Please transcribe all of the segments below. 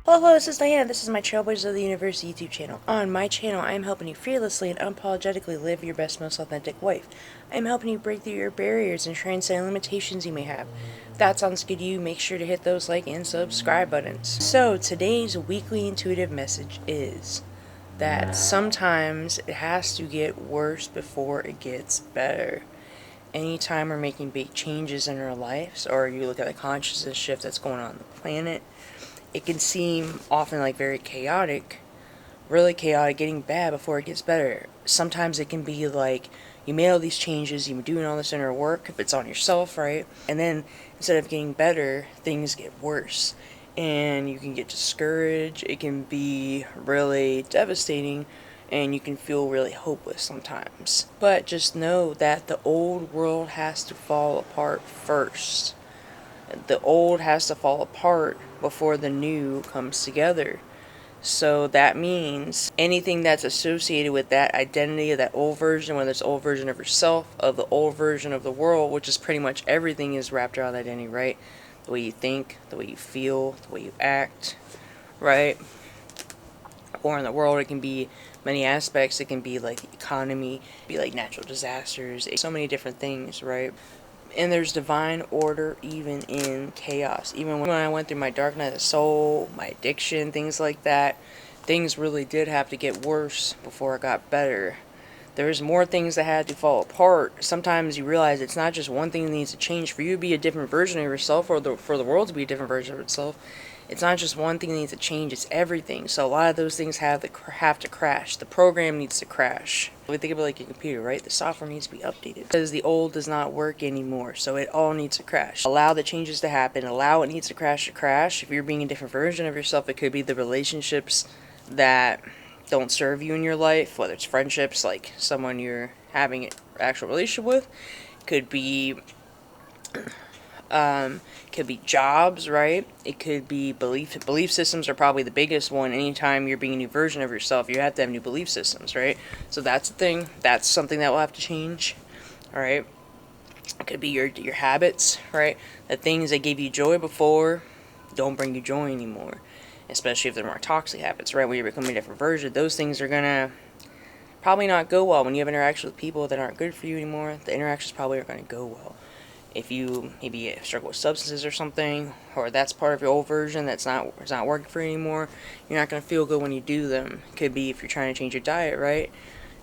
Hello, this is Diana. This is my Trailblazers of the Universe YouTube channel. On my channel, I am helping you fearlessly and unapologetically live your best, most authentic life. I am helping you break through your barriers and transcend limitations you may have. If that sounds good to you, make sure to hit those like and subscribe buttons. So, today's weekly intuitive message is that sometimes it has to get worse before it gets better. Anytime we're making big changes in our lives, or you look at the consciousness shift that's going on the planet, it can seem often like very chaotic, really chaotic, getting bad before it gets better. Sometimes it can be like you made all these changes, you've been doing all this inner work, if it's on yourself, right? And then instead of getting better, things get worse. And you can get discouraged, it can be really devastating, and you can feel really hopeless sometimes. But just know that the old world has to fall apart first. The old has to fall apart before the new comes together. So that means anything that's associated with that identity of that old version, whether it's old version of yourself, of the old version of the world, which is pretty much everything is wrapped around that identity, right? The way you think, the way you feel, the way you act, right? Or in the world, it can be many aspects. It can be like the economy, it can be like natural disasters, so many different things, right? And there's divine order even in chaos. Even when I went through my dark night of the soul, my addiction, things like that, things really did have to get worse before it got better. There's more things that had to fall apart. Sometimes you realize it's not just one thing that needs to change for you to be a different version of yourself, or for the world to be a different version of itself. It's not just one thing that needs to change, it's everything. So a lot of those things have to crash. The program needs to crash. We think of it like a computer, right? The software needs to be updated because the old does not work anymore. So it all needs to crash. Allow the changes to happen. Allow what needs to crash. If you're being a different version of yourself, it could be the relationships that don't serve you in your life, whether it's friendships, like someone you're having an actual relationship with. Could be jobs, right? It could be belief systems are probably the biggest one. Anytime you're being a new version of yourself, you have to have new belief systems, right? So that's the thing. That's something that will have to change, all right? It could be your habits, right? The things that gave you joy before don't bring you joy anymore, especially if they're more toxic habits, right? When you're becoming a different version, those things are gonna probably not go well. When you have interaction with people that aren't good for you anymore, the interactions probably aren't going to go well. If you maybe struggle with substances or something, or that's part of your old version it's not working for you anymore, you're not going to feel good when you do them. Could be if you're trying to change your diet, right?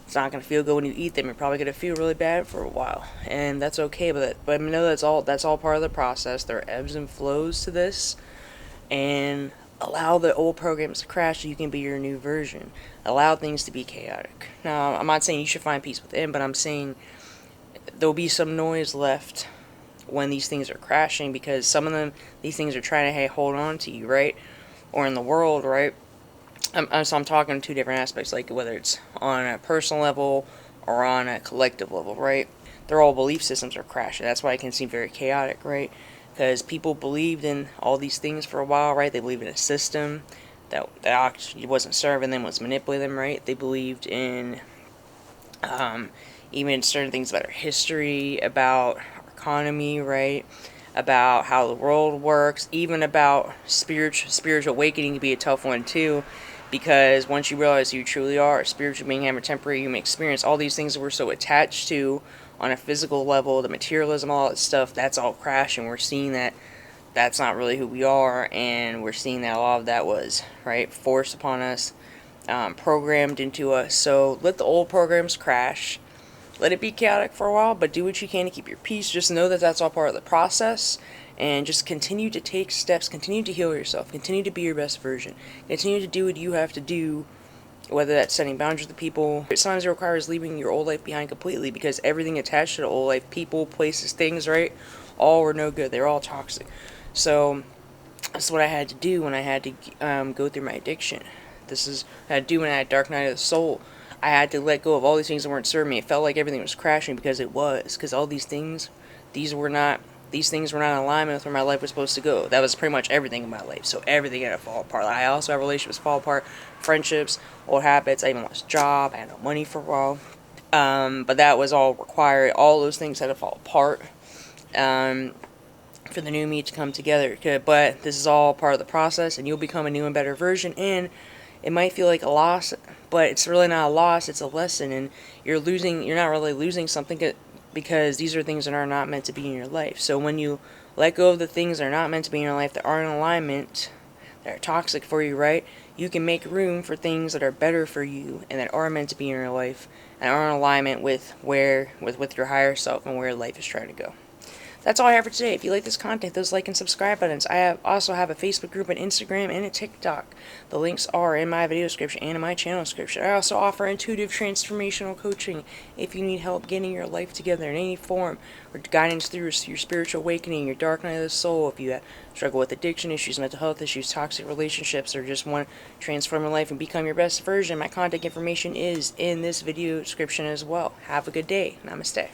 It's not going to feel good when you eat them. You're probably going to feel really bad for a while, and that's okay. But I know that's all part of the process. There are ebbs and flows to this, and allow the old programs to crash so you can be your new version. Allow things to be chaotic. Now, I'm not saying you should find peace within, but I'm saying there'll be some noise left when these things are crashing, because some of them, these things are trying to hold on to you, right? Or in the world, right? So I'm talking two different aspects, like whether it's on a personal level or on a collective level, right? Their all belief systems are crashing. That's why it can seem very chaotic, right? Because people believed in all these things for a while, right? They believed in a system that actually wasn't serving them, was manipulating them, right? They believed in even certain things about our history, about our economy, right? About how the world works, even about spiritual awakening can be a tough one too, because once you realize you truly are a spiritual being, having a temporary human experience, all these things that we're so attached to on a physical level, the materialism, all that stuff, that's all crashing. We're seeing that that's not really who we are, and we're seeing that a lot of that was, right, forced upon us, programmed into us. So let the old programs crash. Let it be chaotic for a while, but do what you can to keep your peace. Just know that that's all part of the process, and just continue to take steps, continue to heal yourself, continue to be your best version, continue to do what you have to do, whether that's setting boundaries with people. Sometimes it requires leaving your old life behind completely, because everything attached to the old life, people, places, things, right, all were no good. They're all toxic. So that's what I had to do when I had to go through my addiction. This is what I had to do when I had Dark Night of the Soul. I had to let go of all these things that weren't serving me. It felt like everything was crashing, because it was. Because all these things, these things were not in alignment with where my life was supposed to go. That was pretty much everything in my life. So everything had to fall apart. I also had relationships fall apart, friendships, old habits. I even lost a job. I had no money for a while. But that was all required. All those things had to fall apart. for the new me to come together. But this is all part of the process, and you'll become a new and better version. And it might feel like a loss, but it's really not a loss. It's a lesson, and you're not really losing something, because these are things that are not meant to be in your life. So when you let go of the things that are not meant to be in your life, that aren't in alignment, that are toxic for you, right? You can make room for things that are better for you and that are meant to be in your life and are in alignment with with your higher self and where life is trying to go. That's all I have for today. If you like this content, those like and subscribe buttons. I also have a Facebook group, an Instagram, and a TikTok. The links are in my video description and in my channel description. I also offer intuitive transformational coaching if you need help getting your life together in any form, or guidance through your spiritual awakening, your dark night of the soul. If you struggle with addiction issues, mental health issues, toxic relationships, or just want to transform your life and become your best version, my contact information is in this video description as well. Have a good day. Namaste.